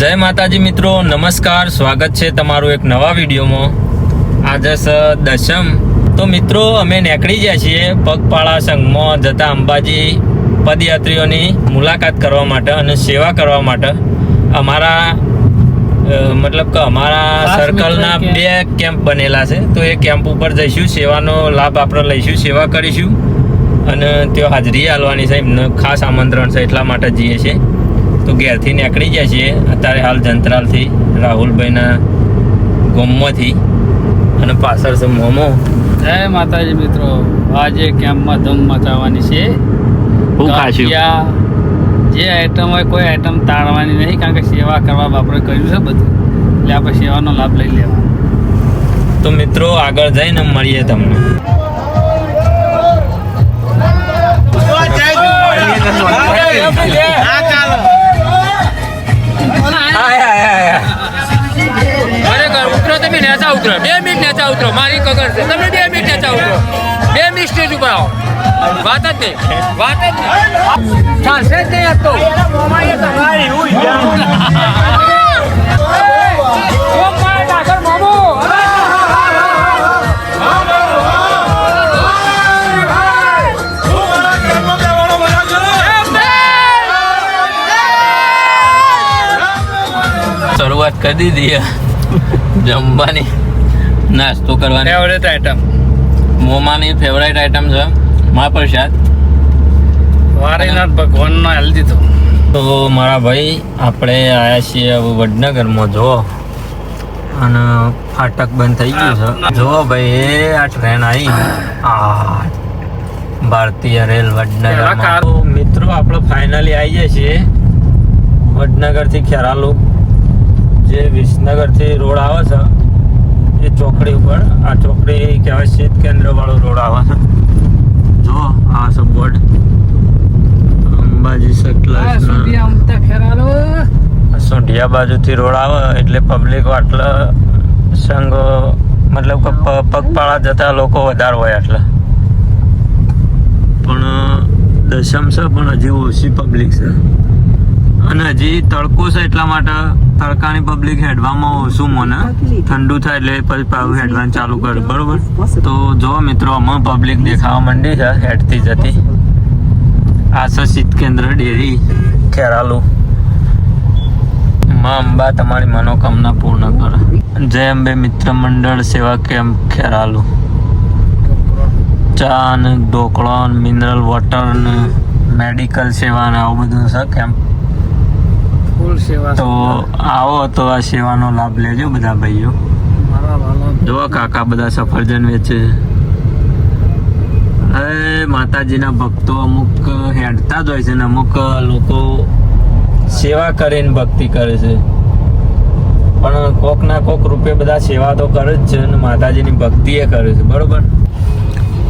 જય માતાજી મિત્રો, નમસ્કાર. સ્વાગત છે તમારું એક નવા વિડીયોમાં. આજે છે દશમ. તો મિત્રો અમે નીકળી ગયા છીએ પગપાળા સંઘમાં જતા અંબાજી પદયાત્રીઓની મુલાકાત કરવા માટે અને સેવા કરવા માટે. અમારા મતલબ કે અમારા સર્કલના 2 કેમ્પ બનેલા છે. તો એ કેમ્પ ઉપર જઈશું, સેવાનો લાભ આપણે લઈશું, સેવા કરીશું અને ત્યાં હાજરી આલવાની છે. એમને ખાસ આમંત્રણ છે, એટલા માટે જઈએ છીએ. તો ઘેરથી નીકળી ગયા છીએ અત્યારે હાલ જંતરાલથી, રાહુલભાઈના ગોમમાંથી. અને પાછળ છે મોમો. જય માતાજી મિત્રો, આજે કેમ્પમાં ધૂમ મચાવવાની છે. શું ખાશું? જે આઈટમ હોય કોઈ આઈટમ તાળવાની નહીં, કારણ કે સેવા કરવા આપણે કર્યું છે બધું, એટલે આપણે સેવાનો લાભ લઈ લેવાનો. તો મિત્રો આગળ જઈને મળીએ તમને. ઉતરો તમે નેચા ઉતરો, 2 મિનિટ નેચા ઉતરો. મારી કગર છે, તમે 2 મિનિટ નેચા ઉતરો. 2 મિનિટ સ્ટેજ ઉપર આવો. વાત જ નહીં. ચાલશે જ નહીં આજ તો. શરૂઆત કરી દીધી જમવાની, નાસ્તો કરવાની. ફેવરેટ આઈટમ, મોમાની ફેવરેટ આઈટમ છે મહાપ્રસાદ. વારીનાથ ભગવાનનો હાલ દીધો. તો મારા ભાઈ આપણે આવ્યા છીએ હવે વડનગરમાં. જો અને ફાટક બંધ થઈ ગયું છે. જો ભાઈ આ ટ્રેન આવી, આ ભારતીય રેલ વડનગર. મિત્રો આપણે ફાઇનલી આવી જાય છીએ વડનગરથી ખેરાલુ, જે વિસનગરથી રોડ આવે છે એ ચોકડી ઉપર. આ ચોકડી કહેવાય શીત કેન્દ્ર વાળો રોડ આવે છે. જો આ છે બોર્ડ અંબાજી સટલાસ સોઢિયા બાજુથી રોડ આવે એટલે પબ્લિક આટલે સંઘ મતલબ કે પગપાળા જતા લોકો વધારે હોય એટલે. પણ દશમ છે પણ હજી ઓછી પબ્લિક છે અને હજી તડકો છે, એટલા માટે તડકાની પબ્લિક હેડવામાં ઓછું મને. ઠંડુ થાય એટલે પછી પાછું હેડવાનું ચાલુ કરે. બરોબર. તો જો મિત્રો અમે પબ્લિક દેખાવા માંડી છે હેડતી જતી. આ છે શીત કેન્દ્ર ડેરી ખેરાલુ. માં અંબા તમારી મનોકામના પૂર્ણ કરે. જય અંબે મિત્ર મંડળ સેવા કેમ્પ ખેરાલુ. ચા ને ઢોકળો, મિનરલ વોટર ને મેડિકલ સેવા ને આવું બધું છે કેમ્પ. તો આવો તો આ સેવાનો લાભ લેજો બધા ભાઈઓ. જો કાકા બધા સફરજન વેચે. હવે માતાજીના ભક્તો અમુક હેડતા જ હોય છે ને અમુક લોકો સેવા કરીને ભક્તિ કરે છે. પણ કોક ના કોક રૂપે બધા સેવા તો કરે જ છે અને માતાજીની ભક્તિ એ કરે છે. બરોબર.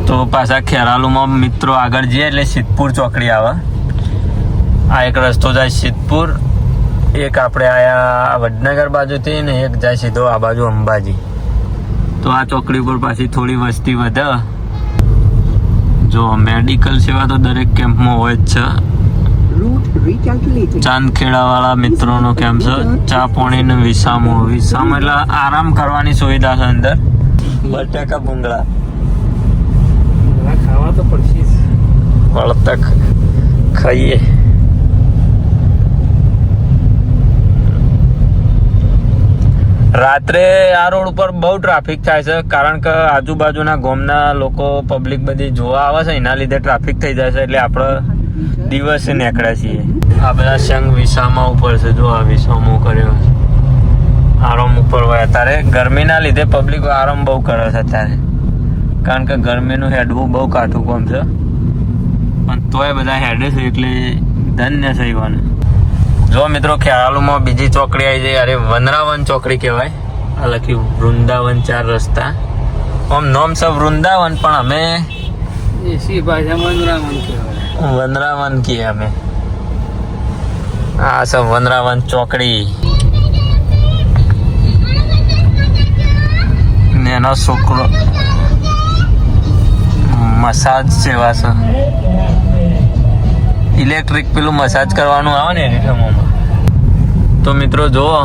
તો પાછા ખેરાલુમાં મિત્રો આગળ જઈએ એટલે સિદ્ધપુર ચોકડી આવે. આ એક રસ્તો જાય સિદ્ધપુર, એક આપણે આયા વડનગર બાજુથી ને એક જાય સીધો આ બાજુ અંબાજી. તો આ ચોકડી ઉપર પાછી થોડી વસ્તી વધે. જો મેડિકલ સેવા તો દરેક કેમ્પમાં હોય જ છે. ચાંદખેડા વાળા મિત્રોનો કેમ્પ છે. ચા પાણી ને વિસામો એટલે આરામ કરવાની સુવિધા છે અંદર. બટાકા ભૂંગળા ખાવા તો પડશે. વળતક ખાઈએ. રાત્રે આ રોડ ઉપર બહુ ટ્રાફિક થાય છે, કારણ કે આજુબાજુના ગામના લોકો પબ્લિક બધી જોવા આવે છે, એના લીધે ટ્રાફિક થઈ જાય છે. એટલે આપણે દિવસે નીકળ્યા છીએ. આ બધા સંઘ વિસામા ઉપર છે. જો આ વિસામો કર્યો છે, આરામ ઉપર હોય. અત્યારે ગરમીના લીધે પબ્લિક આરામ બહુ કરે છે અત્યારે, કારણ કે ગરમીનું હેડવું બહુ કાઠું કામ છે. પણ તોય બધા હેડે છે એટલે ધન્ય છે ઈવાને. જો મિત્રો ખેરાલુમાં બીજી ચોકડી આવી જાય. અરે વનરાવન ચોકડી કહેવાય. આ લખ્યું વૃંદાવન 4 રસ્તા. આમ નામ છે વૃંદાવન પણ અમે દેશી ભાષામાં વનરાવન કહેવાય. વનરાવન કહીએ અમે. આ છે વનરાવન ચોકડી. ને એનો છોકરો મસાજ સેવા છે. ઇલેક્ટ્રિક પેલું મસાજ કરવાનું આવે ને એરિથમોમાં તો મિત્રો જુઓ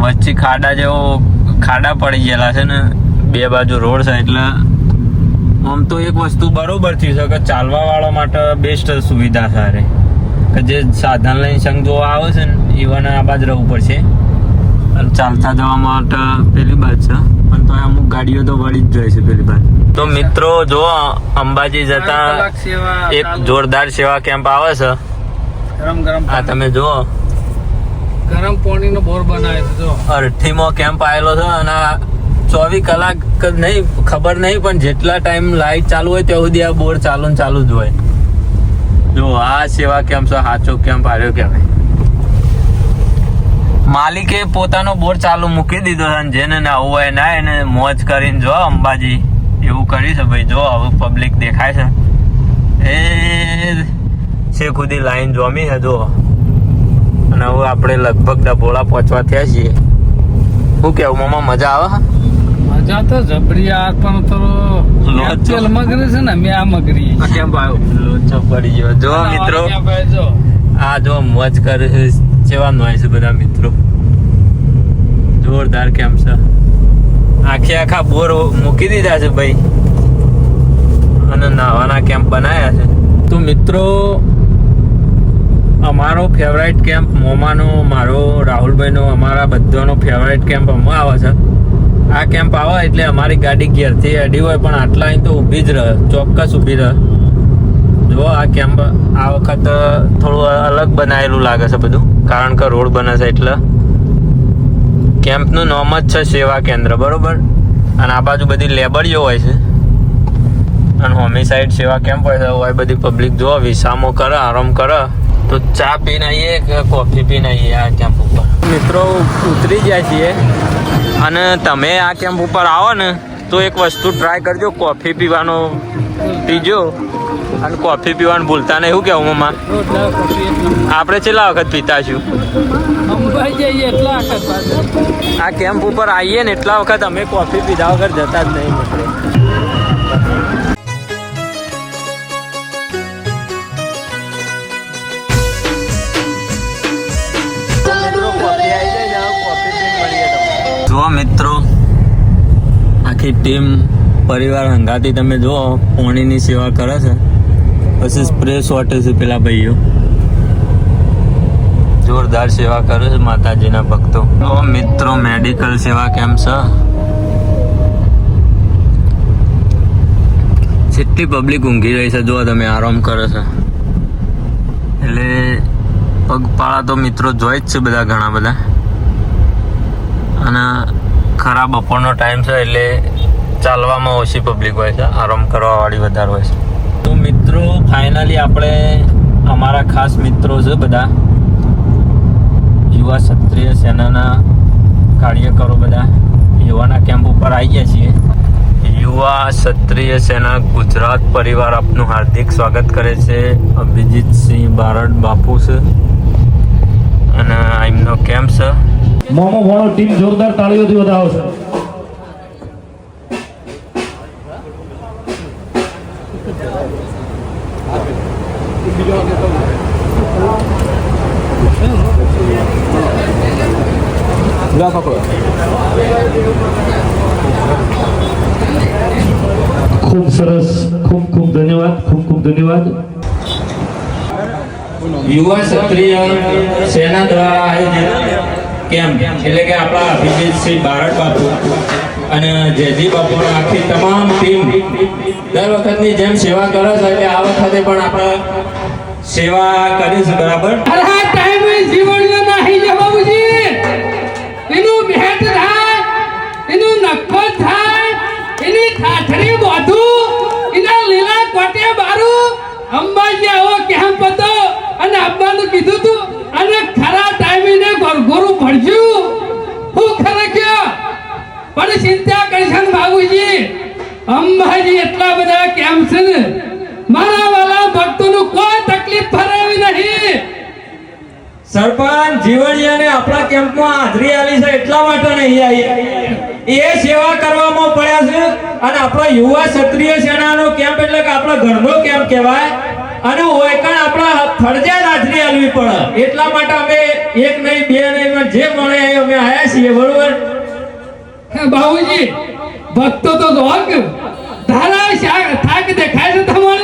વચ્ચે ખાડા પડી ગયેલા છે ને, બે બાજુ રોડ છે, એટલે આમ તો એક વસ્તુ બરોબર થયું છે કે ચાલવા વાળા માટે બેસ્ટ સુવિધા છે કે જે સાધન લઈને સંઘ જોવા આવે છે ને ઈવન આ બાજુ રહેવું પડશે, અને ચાલતા જવા માટે પેલી બાજુ છે, પણ તો અમુક ગાડીઓ તો વળી જ જાય છે પેલી બાજુ. તો મિત્રો જો અંબાજી જતા એક જોરદાર સેવા કેમ્પ આવે છે. આ તમે જુઓ ગરમ પાણીનો બોર બનાવ્યો છે જો. 8મો કેમ્પ આવેલો છે અને 24 કલાક નહીં ખબર નહીં, પણ જેટલા ટાઈમ લાઈટ ચાલુ હોય ત્યાં સુધી આ બોર ચાલુ જ હોય. જો આ સેવા કેમ્પ છે, સાચો કેમ્પ આવ્યો કહેવાય. માલિકે પોતાનો બોર ચાલુ મૂકી દીધો છે, જેને ના હોય ના એને મોજ કરીને જો અંબાજી એવું કર્યું છે ભાઈ. જો હવે પબ્લિક દેખાય છે, એ છે ખુદી લાઈન જોમી છે જો. અને હવે આપણે લગભગ ડભોળા પહોંચવા થયા છીએ. શું કેવું મામા, મજા આવે? મજા તો જબરી. આ પણ તો તેલ મગરી છે ને, મેં આ મગરી કેમ આવ્યો લોચો પડી ગયો. જો મિત્રો આ જો મોજ કરે છે, જેવાનું હોય છે બધા મિત્રો. જોરદાર કેમ્પ છે. આખા બોર મૂકી દીધા છે ભાઈ, અને નાવાના કેમ્પ બનાવ્યા છે. તો મિત્રો અમારો ફેવરાઇટ કેમ્પ મોમાનો, મારો, રાહુલભાઈનો, અમારા બધાનો ફેવરાઇટ કેમ્પ અમારો આવે છે. આ કેમ્પ આવે એટલે અમારી ગાડી ઘેરથી અડી હોય પણ આટલા અહીં તો ઊભી જ રહે, ચોક્કસ ઊભી રહે. જો આ કેમ્પ આ વખત થોડું અલગ બનાવેલું લાગે છે બધું, કારણ કે રોડ બને છે એટલે. કેમ્પનું નામ જ છે સેવા કેન્દ્ર, બરોબર. અને આ બાજુ બધી લેબરીઓ હોય છે, અને હોમી સાઈડ સેવા કેમ્પ હોય છે. હોય બધી પબ્લિક જો વિસામો કરે, આરામ કરે. તો ચા પીને આવીએ કે કોફી પીને આવીએ આ કેમ્પ ઉપર. મિત્રો ઉતરી ગયા છીએ, અને તમે આ કેમ્પ ઉપર આવો ને તો એક વસ્તુ ટ્રાય કરજો, કોફી પીવાનો પીજો, અને કોફી પીવાનું ભૂલતા નહીં. એવું કેવું મમ્મા? આપણે કેટલા વખત પીતા છું આ કેમ્પ ઉપર આવીએ ને એટલા વખત અમે કોફી પીધા વગર જતા જ નહીં મિત્રો. જો મિત્રો આખી ટીમ પરિવાર હંગાથી તમે જુઓ પાણીની સેવા કરે છે, પછી સ્પ્રે શોટ છે પેલા ભાઈઓ. જોરદાર સેવા કરે છે માતાજીના ભક્તો. તો મિત્રો મેડિકલ સેવા કેમ્પ છે. જેટલી પબ્લિક ઊંઘી રહી છે જો તમે, આરામ કરે છે. એટલે પગપાળા તો મિત્રો જોઈ જ છે બધા, ઘણા બધા. અને ખરા બપોરનો ટાઈમ છે એટલે ચાલવામાં ઓછી પબ્લિક હોય છે, આરામ કરવાવાળી વધારે હોય છે. તો મિત્રો ફાઇનલી આપણે અમારા ખાસ મિત્રો છે બધા, યુવા ક્ષત્રિય સેનાના કાર્યકરો બધા, યુવાના કેમ્પ ઉપર આવી ગયા છીએ. યુવા ક્ષત્રિય સેના ગુજરાત પરિવાર આપનું હાર્દિક સ્વાગત કરે છે. અભિજીતસિંહ બારડ બાપુ છે, અને એમનો કેમ્પ છે. મોમો વાળો ટીમ જોરદાર તાળીઓથી વધાવશે. ખૂબ સરસ, ખૂબ ધન્યવાદ, ખૂબ ધન્યવાદ. યુવા ક્ષત્રિય સેના દ્વારા આયોજિત કેમ્પ, એટલે કે આપણા અભિજીતસિંહ બારડ બાપુ અને જયજી બાપુની આખી તમામ ટીમ દર વખતની જેમ સેવા કરે છે, એટલે આ વખતે પણ આપણે સેવા કરી છે. બરાબર. એનું ભેટ થાય, એનું નખો થાય, એની ઠાઠરી બોધું, એના લીલા કોટે બારું. અંબાજી આવો કેમ્પ હતો અને અંબાનું કીધું તું, અને ખરા ટાઈમે ગોરગોરું ભરજ્યું. હું ખરે કયો પણ ચિંતા કરશે ને બાબુજી, અંબાજી એટલા બધા કેમ્પ છે ને, મારા વાલા ભક્તોનું કોઈ તકલીફ ફરાવી નહીં. સરપંચ જીવણિયાને આપણા કેમ્પમાં હાજરી આલી છે એટલા માટે નહીં આવી, એ સેવા કરવામાં પડ્યા છે. અને આપણા યુવા ક્ષત્રિય સેનાનો કેમ્પ એટલે કે આપણા ઘરનો કેમ્પ કહેવાય. અને ઓયકણ આપણા ફરજિયાત હાજરી આલવી પડે. એટલા માટે અમે એક નહીં બે નહીં પણ જે મળે એ અમે આયા છીએ, બરોબર? હે બાબુજી, ભક્તો તો જોક ધારા થાક દેખાય છે તમને?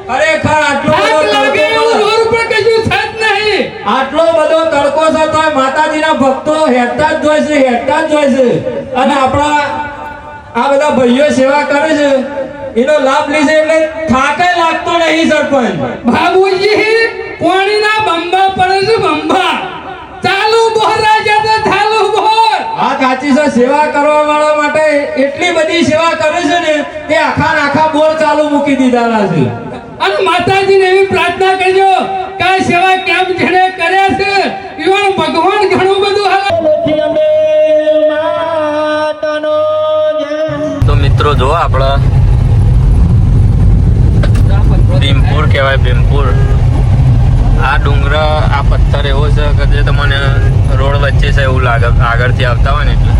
ખરેખર આટલો બધો થાક લાગે તડકો એવું પડે. રોડ ઉપર કશું છે જ નહીં. આટલો બધો તડકો છે તોય માતાજીના ભક્તો હેઠતા જ જોઈ છે, હેઠતા જ જોઈ છે. અને આપણા આ બધા ભાઈઓ સેવા કરે છે એનો લાભ લે છે એટલે થાકે લાગતો નહીં સરપંચ. બાબુજી, પાણીના બંબા પડે છે, બંબા. ચાલુ બોર રાજા તો ચાલુ બોર. આ કાચી છે, સેવા કરવા વાળા માટે એટલી બધી સેવા કરે છે ને કે આખા બોર ચાલુ મૂકી દીધા છે. અને માતાજીને એવી પ્રાર્થના કરજો કે આ સેવા કેમ જેણે કર્યા છે એવા ભગવાન ઘણું બધું હાલે. તો મિત્રો જો આપણા ભીમપુર કહેવાય, ભીમપુર. આ ડુંગર, આ પથ્થર એવો છે કે જે તમને રોડ વચ્ચે છે એવું લાગે આગળથી આવતા હોય ને એટલે.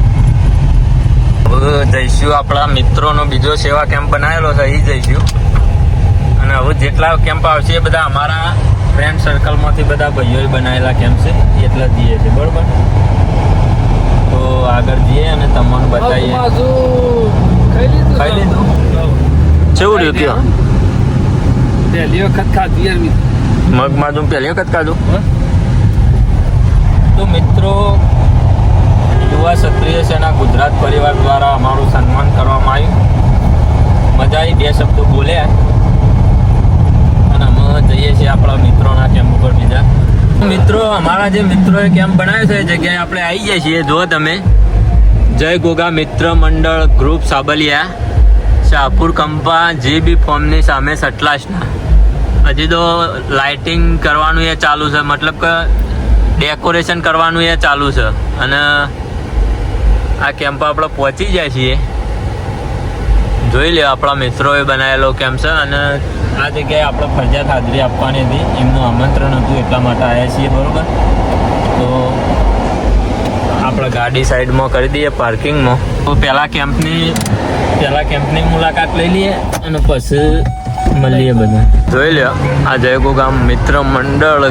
હવે જઈશું આપણા મિત્રોનો બીજો સેવા કેમ્પ બનાવેલો છે, એ જઈશું. અને હવે જેટલા કેમ્પ આવશે એ બધા અમારા ફ્રેન્ડ સર્કલમાંથી બધા ભાઈઓએ બનાવેલા કેમ્પ છે એટલે જ જઈએ છીએ, બરોબર? તો આગળ જઈએ અને તમને બતાવીએ. ખાઈ લીધું? કેવું રહ્યું ત્યાં? પહેલી વખત ખાધું યાર મિત્રો. મગમાં તું પહેલી વખત ખાધું? તો મિત્રો, યુવા ક્ષત્રિય સેના ગુજરાત પરિવાર દ્વારા અમારું સન્માન કરવામાં આવ્યું. મજા આવી, બે શબ્દો બોલ્યા. અને અમે જઈએ છીએ આપણા મિત્રોના કેમ્પ ઉપર બીજા. મિત્રો, અમારા જે મિત્રોએ કેમ્પ બનાવ્યો છે એ જગ્યાએ આપણે આવી જઈએ છીએ. જો તમે જય ગોગા મિત્ર મંડળ ગ્રુપ સાબલિયા, શાહપુર કંપા જીબી ફોર્મની સામે સટલાસના. હજી તો લાઇટિંગ કરવાનું એ ચાલુ છે, મતલબ કે ડેકોરેશન કરવાનું એ ચાલુ છે. અને આ કેમ્પ આપણે પહોંચી જાય છીએ. જોઈ લે, આપણા મિત્રોએ બનાવેલો કેમ્પ છે. અને આ જગ્યાએ આપણે ફરજિયાત હાજરી આપવાની હતી, એમનું આમંત્રણ હતું એટલા માટે આવ્યા છીએ, બરોબર? તો આપણે ગાડી સાઈડમાં કરી દઈએ પાર્કિંગમાં. તો પહેલા કેમ્પની મુલાકાત લઈ લઈએ અને પછી મળીએ બધા. જોઈ લ્યો, આ જયગોગામ મિત્ર મંડળ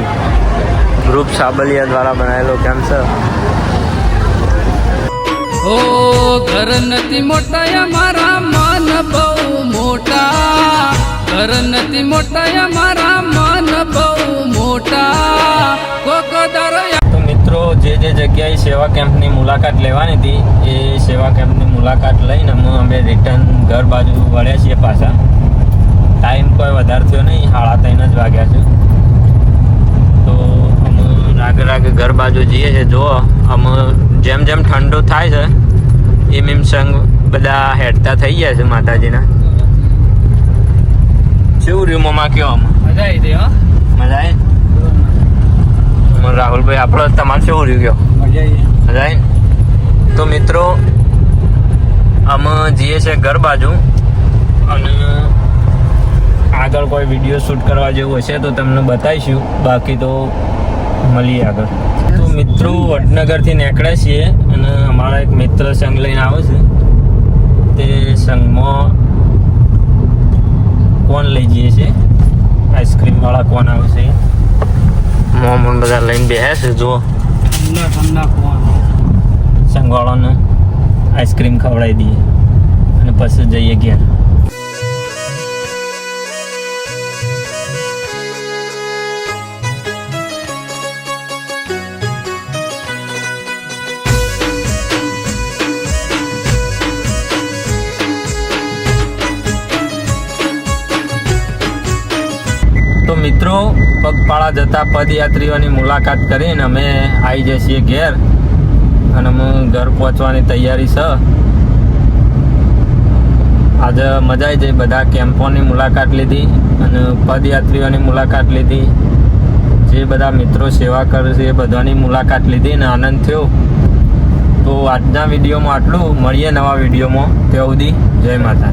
ગ્રુપ સાબલિયા દ્વારા બનાવેલો કેમ્પ છે. ઓ ઘર નથી મોટા અમારા મન બહુ મોટા. ઘર નથી મોટા અમારા મન બહુ મોટા. કોકદર. તો મિત્રો, જે જગ્યાએ સેવા કેમ્પની મુલાકાત લેવાની હતી એ સેવા કેમ્પની મુલાકાત લઈને અમે રિટર્ન ઘર બાજુ વળ્યા છીએ પાછા. ટાઈમ કોઈ વધારે થયો નહીં, 3:30 જ વાગ્યા છે. તો અમે રાગે ઘર બાજુ જઈએ છીએ. જો અમે જેમ ઠંડુ થાય છે એમ સંગ બધા હેડતા થઈ ગયા છે માતાજીના. કેવું રહ્યું મમ્મા? કયો આમાં મજા આવી હતી. હા, મજા આવી. રાહુલભાઈ, આપણો તમારે કેવું રહ્યું? કયો મજા આવી. મજા આવી. તો મિત્રો, અમે જઈએ છીએ ઘર બાજુ. અને આગળ કોઈ વિડીયો શૂટ કરવા જેવું હશે તો તમને બતાવીશું, બાકી તો મળીએ આગળ. તો મિત્રો, વડનગરથી નીકળ્યા છીએ અને અમારા એક મિત્ર સંઘ લઈને આવે છે. તે સંઘમાં કોણ લઈ જઈએ છીએ, આઈસ્ક્રીમ વાળા કોણ આવે છે, મોમન બધા લઈને બેસે છે. જુઓ, ઠંડા સંઘવાળાને આઈસ્ક્રીમ ખવડાવી દઈએ અને પછી જઈએ ઘેર. તો મિત્રો, પગપાળા જતા પદયાત્રીઓની મુલાકાત કરીને અમે આવી જઈએ છીએ ઘેર. અને અમે ઘર પહોંચવાની તૈયારી છે. આજે મજા આવી જાય. બધા કેમ્પોની મુલાકાત લીધી અને પદયાત્રીઓની મુલાકાત લીધી. જે બધા મિત્રો સેવા કરે છે એ બધાની મુલાકાત લીધી અને આનંદ થયો. તો આજના વિડીયોમાં આટલું. મળીએ નવા વિડીયોમાં. ત્યાં સુધી જય માતા.